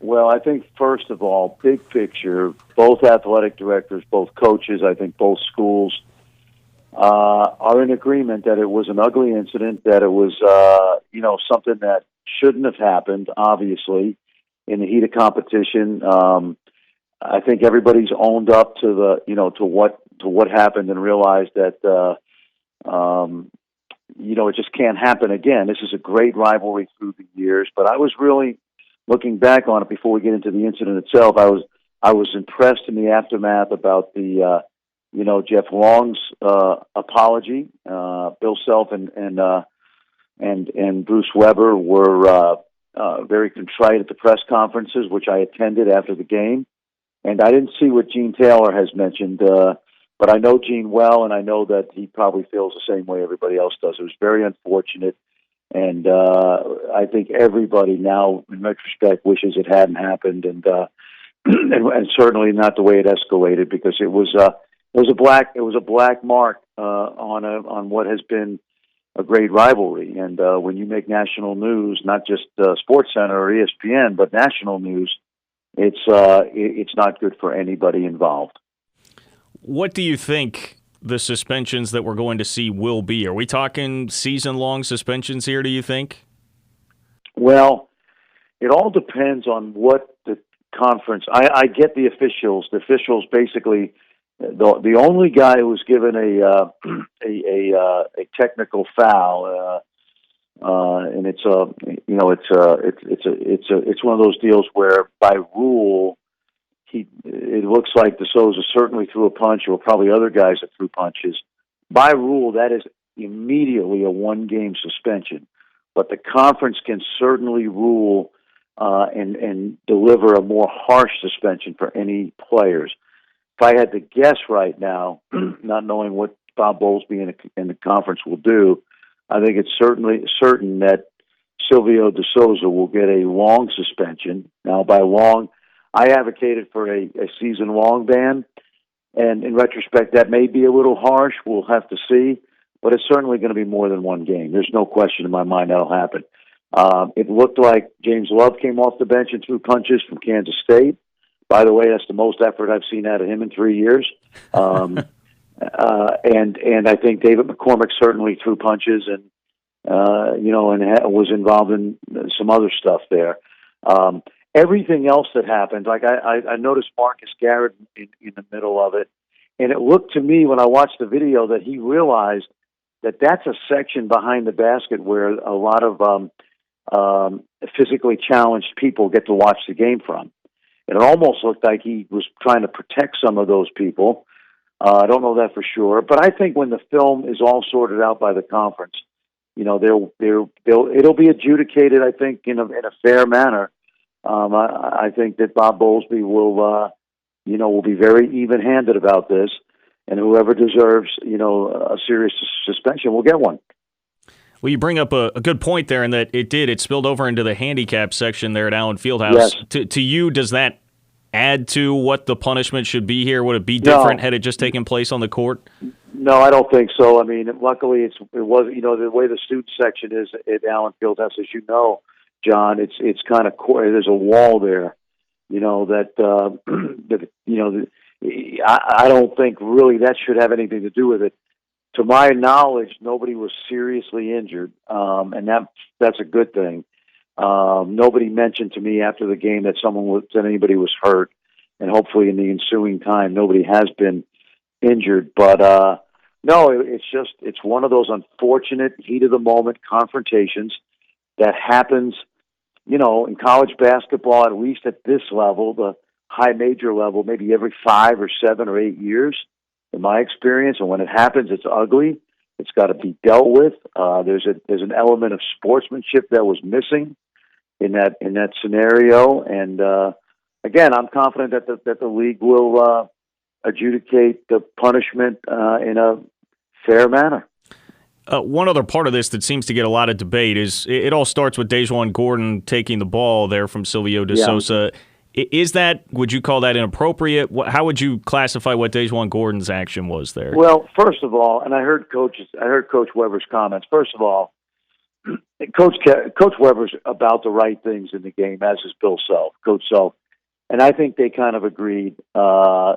Well, I think first of all, big picture, both athletic directors, both coaches, I think both schools are in agreement that it was an ugly incident, that it was something that shouldn't have happened. Obviously, in the heat of competition, I think everybody's owned up to to what happened and realized that it just can't happen again. This is a great rivalry through the years, but I was really looking back on it before we get into the incident itself. I was impressed in the aftermath about the Jeff Long's apology. Bill Self and Bruce Weber were very contrite at the press conferences, which I attended after the game. And I didn't see what Gene Taylor has mentioned, but I know Gene well, and I know that he probably feels the same way everybody else does. It was very unfortunate, and I think everybody now, in retrospect, wishes it hadn't happened, and certainly not the way it escalated, because it was a black mark on what has been a great rivalry. And when you make national news, not just SportsCenter or ESPN, but national news, it's not good for anybody involved. What do you think the suspensions that we're going to see will be? Are we talking season-long suspensions here, do you think? Well, it all depends on what the conference. I get the officials. The officials basically, the only guy who was given a technical foul, and it's one of those deals where by rule it looks like De Souza certainly threw a punch, or probably other guys that threw punches. By rule, that is immediately a one-game suspension. But the conference can certainly rule and deliver a more harsh suspension for any players. If I had to guess right now, not knowing what Bob Bowlesby and the conference will do, I think it's certainly certain that Silvio De Souza will get a long suspension. Now, by long, I advocated for a season-long ban, and in retrospect, that may be a little harsh. We'll have to see, but it's certainly going to be more than one game. There's no question in my mind that'll happen. It looked like James Love came off the bench and threw punches from Kansas State. By the way, that's the most effort I've seen out of him in 3 years. And I think David McCormick certainly threw punches and was involved in some other stuff there. Everything else that happened, like I noticed Marcus Garrett in the middle of it, and it looked to me when I watched the video that he realized that that's a section behind the basket where a lot of physically challenged people get to watch the game from. And it almost looked like he was trying to protect some of those people. I don't know that for sure, but I think when the film is all sorted out by the conference, it'll be adjudicated, I think, in a fair manner. I think that Bob Bowlesby will be very even-handed about this, and whoever deserves, a serious suspension will get one. Well, you bring up a good point there, in that it spilled over into the handicap section there at Allen Fieldhouse. Yes. To you, does that add to what the punishment should be here? Would it be different had it just taken place on the court? No, I don't think so. I mean, luckily it was, the way the student section is at Allen Fieldhouse, as you know, John, it's kind of there's a wall there, I don't think really that should have anything to do with it. To my knowledge, nobody was seriously injured, and that's a good thing. Nobody mentioned to me after the game that anybody was hurt, and hopefully in the ensuing time nobody has been injured. But no, it's one of those unfortunate heat of the moment confrontations that happens, in college basketball, at least at this level, the high major level, maybe every 5 or 7 or 8 years, in my experience. And when it happens, it's ugly. It's got to be dealt with. There's an element of sportsmanship that was missing in that scenario. And again, I'm confident that the league will adjudicate the punishment in a fair manner. One other part of this that seems to get a lot of debate is it all starts with Dejuan Gordon taking the ball there from Silvio De Souza. Would you call that inappropriate? How would you classify what Dejuan Gordon's action was there? Well, first of all, and I heard Coach Weber's comments. First of all, Coach Weber's about the right things in the game, as is Coach Self, and I think they kind of agreed. I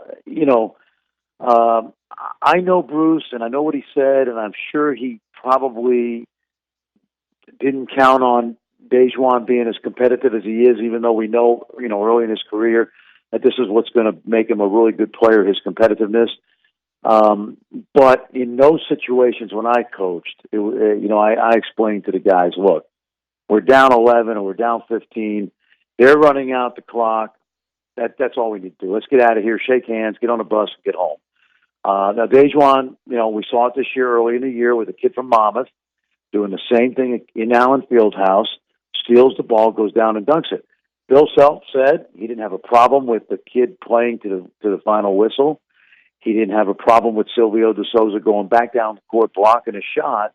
know Bruce, and I know what he said, and I'm sure he probably didn't count on Dejuan being as competitive as he is, even though we know, early in his career that this is what's going to make him a really good player, his competitiveness. But in those situations when I coached, I explained to the guys, look, we're down 11 or we're down 15. They're running out the clock. That's all we need to do. Let's get out of here, shake hands, get on a bus, and get home. Now, Dejuan, we saw it this year, early in the year, with a kid from Monmouth doing the same thing in Allen Fieldhouse, steals the ball, goes down and dunks it. Bill Self said he didn't have a problem with the kid playing to the final whistle. He didn't have a problem with Silvio De Sousa going back down the court, blocking a shot.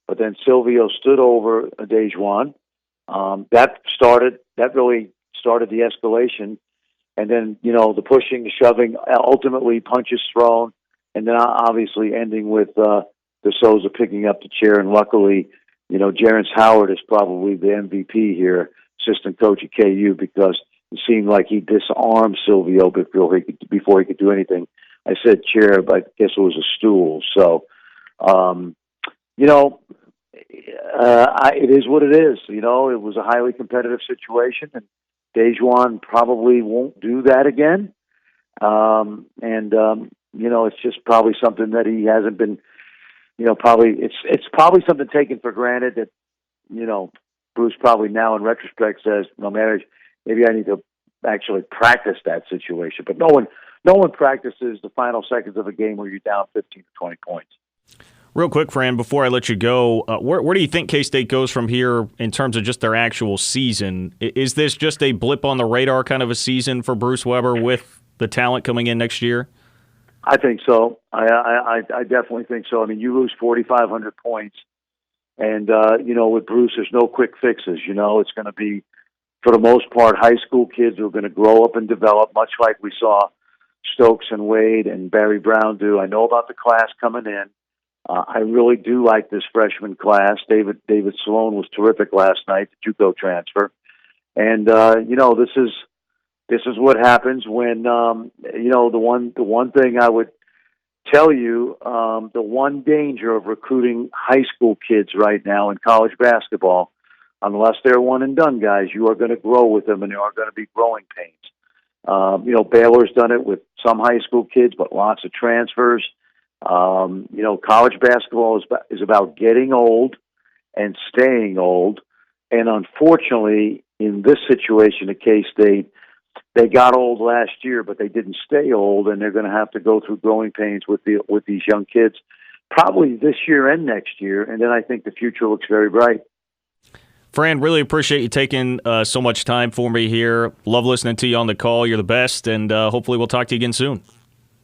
But then Silvio stood over Dejuan. That really started the escalation. And then, the pushing, the shoving, ultimately punches thrown, and then obviously ending with De Sousa picking up the chair. And luckily, Jerence Howard is probably the MVP here, assistant coach at KU, because it seemed like he disarmed Silvio before he could do anything. I said chair, but I guess it was a stool. So, it is what it is. It was a highly competitive situation, and Dejuan probably won't do that again. It's just probably something that he hasn't been, it's probably something taken for granted that, Bruce probably now in retrospect says, maybe I need to actually practice that situation. But no one practices the final seconds of a game where you're down 15 to 20 points. Real quick, Fran, before I let you go, where do you think K-State goes from here in terms of just their actual season? Is this just a blip on the radar kind of a season for Bruce Weber with the talent coming in next year? I think so. I definitely think so. I mean, you lose 4,500 points, and, with Bruce, there's no quick fixes. It's going to be, for the most part, high school kids who are going to grow up and develop, much like we saw Stokes and Wade and Barry Brown do. I know about the class coming in. I really do like this freshman class. David Sloan was terrific last night, the JUCO transfer. And, this is what happens when, the one thing I would tell you, the one danger of recruiting high school kids right now in college basketball, unless they're one and done guys, you are going to grow with them, and there are going to be growing pains. Baylor's done it with some high school kids, but lots of transfers. College basketball is about getting old and staying old. And unfortunately, in this situation at K-State, they got old last year, but they didn't stay old, and they're going to have to go through growing pains with these young kids, probably this year and next year. And then I think the future looks very bright. Fran, really appreciate you taking so much time for me here. Love listening to you on the call. You're the best, and hopefully we'll talk to you again soon.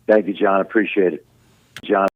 Thank you, John. Appreciate it. John.